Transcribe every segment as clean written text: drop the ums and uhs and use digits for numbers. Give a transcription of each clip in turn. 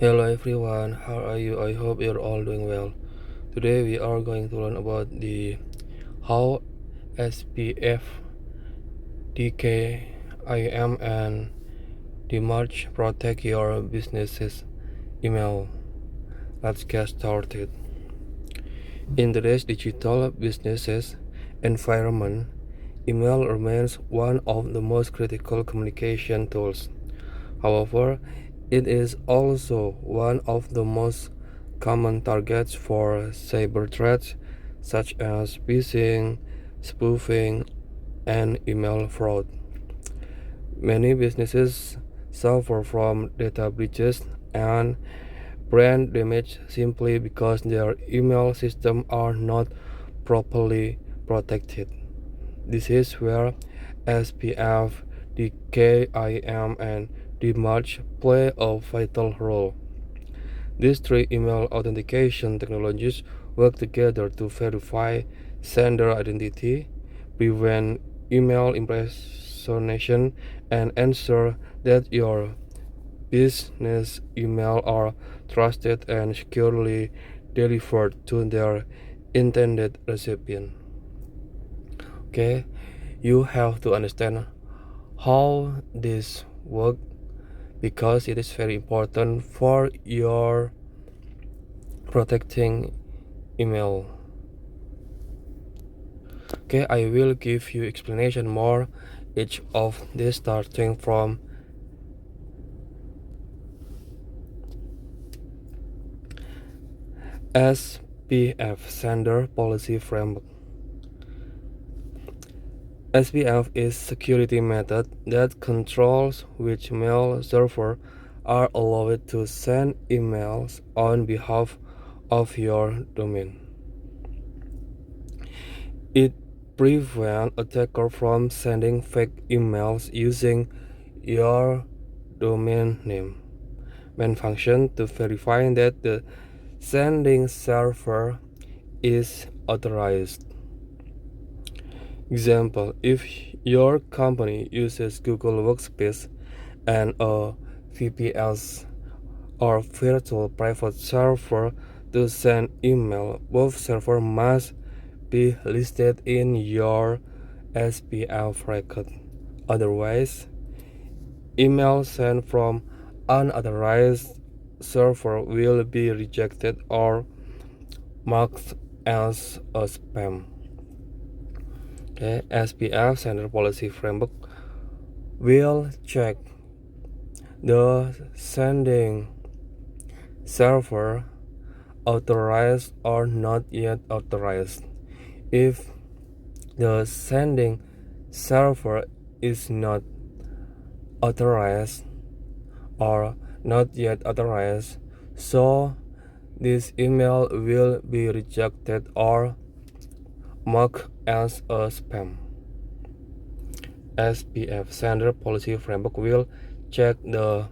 Hello everyone, how are you? I hope you're all doing well. Today we are going to learn about the how SPF, DKIM and DMARC protect your business's email. Let's get started. In today's digital businesses environment, email remains one of the most critical communication tools. However, it is also one of the most common targets for cyber threats such as phishing, spoofing, and email fraud. Many businesses suffer from data breaches and brand damage simply because their email systems are not properly protected. This is where SPF, the KIM, and the March play a vital role. These three email authentication technologies work together to verify sender identity, prevent email impersonation, and ensure that your business email are trusted and securely delivered to their intended recipient. Okay, you have to understand how this work because it is very important for your protecting email. Okay, I will give you explanation more each of this starting from SPF Sender Policy Framework. SPF is security method that controls which mail server are allowed to send emails on behalf of your domain. It prevents attackers from sending fake emails using your domain name. Main function to verify that the sending server is authorized. Example, if your company uses Google Workspace and a VPS or virtual private server to send email, both servers must be listed in your SPF record. Otherwise, email sent from unauthorized server will be rejected or marked as a spam. Okay, SPF Sender Policy Framework will check the sending server authorized or not yet authorized. If the sending server is not authorized or not yet authorized, so this email will be rejected or marked as a spam. SPF Sender Policy Framework will check the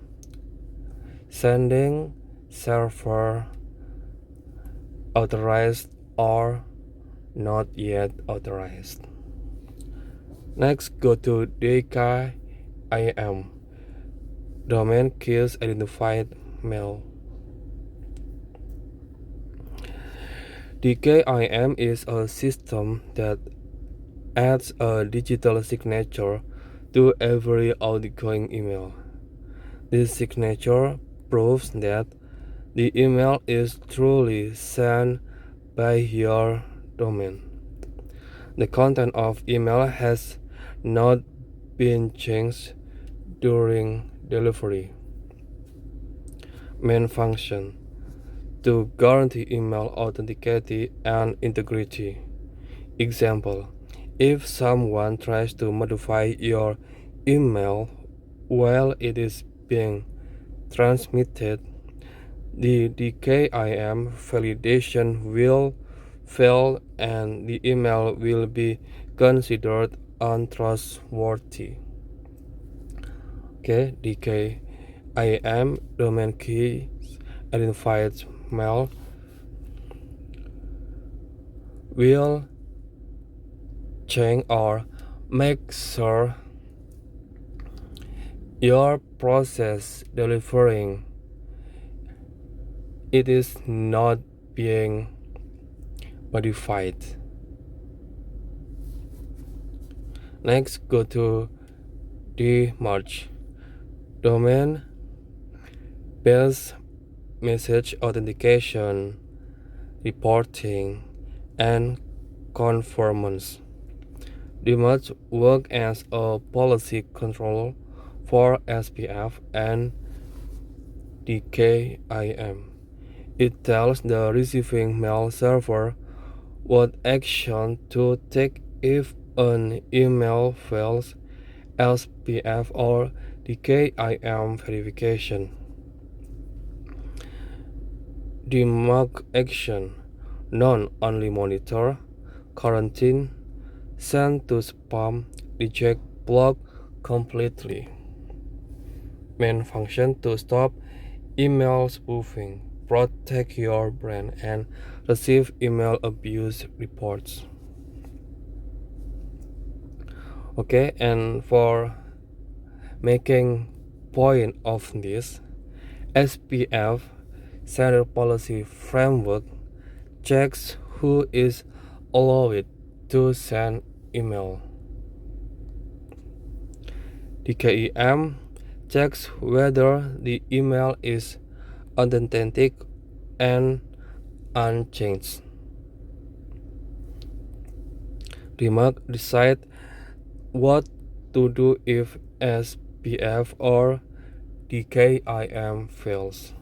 sending server authorized or not yet authorized. Next, go to DKIM, Domain Keys Identified Mail. DKIM is a system that adds a digital signature to every outgoing email. This signature proves that the email is truly sent by your domain. The content of email has not been changed during delivery. Main function to guarantee email authenticity and integrity. Example, if someone tries to modify your email while it is being transmitted, the DKIM validation will fail and the email will be considered untrustworthy. Okay, DKIM domain key identified mail will change or make sure your process delivering it is not being modified. Next, go to DMARC, domain based message authentication, reporting, and conformance. DMARC works as a policy control for SPF and DKIM. It tells the receiving mail server what action to take if an email fails SPF or DKIM verification. DMARC action: none, only monitor, quarantine, send to spam, reject, block completely. Main function: to stop email spoofing, protect your brand, and receive email abuse reports. Okay, and for making point of this, SPF Sender Policy Framework checks who is allowed to send email. DKIM checks whether the email is authentic and unchanged. DMARC decides what to do if SPF or DKIM fails.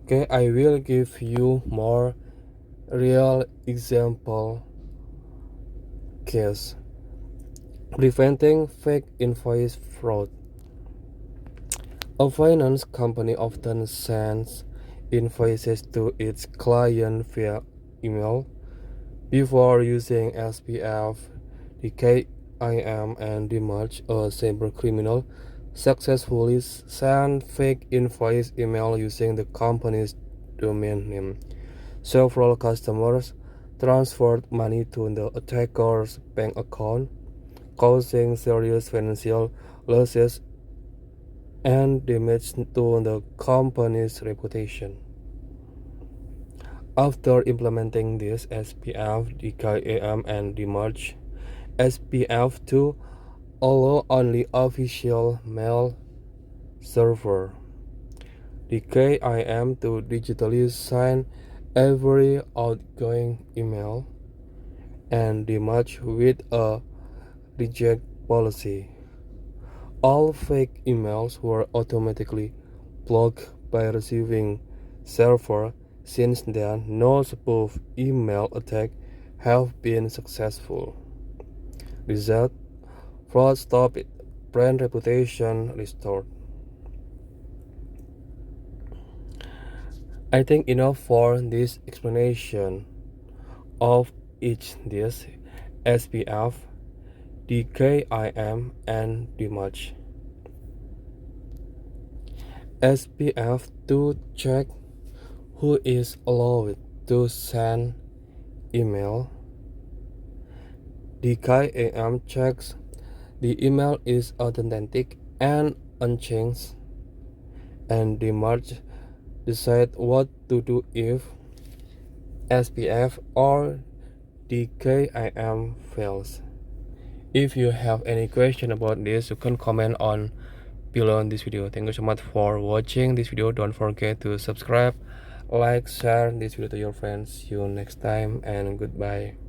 Okay, I will give you more real example case. Preventing fake invoice fraud. A finance company often sends invoices to its client via email. Before using SPF, DKIM, and DMARC, a cybercriminal successfully sent fake invoice email using the company's domain name. Several customers transferred money to the attacker's bank account, causing serious financial losses and damage to the company's reputation. After implementing this SPF, DKIM, and DMARC, SPF2 allow only official mail server. DKIM to digitally sign every outgoing email, and DMARC with a reject policy. All fake emails were automatically blocked by receiving server. Since then, no spoof email attack have been successful. Result: fraud stopped, brand reputation restored. I think enough for this explanation of each this SPF, DKIM, and DMARC. SPF to check who is allowed to send email. DKIM checks the email is authentic and unchanged, and DMARC decide what to do if SPF or DKIM fails. If you have any question about this, you can comment on below in this video. Thank you so much for watching this video. Don't forget to subscribe, like, share this video to your friends. See you next time, and goodbye.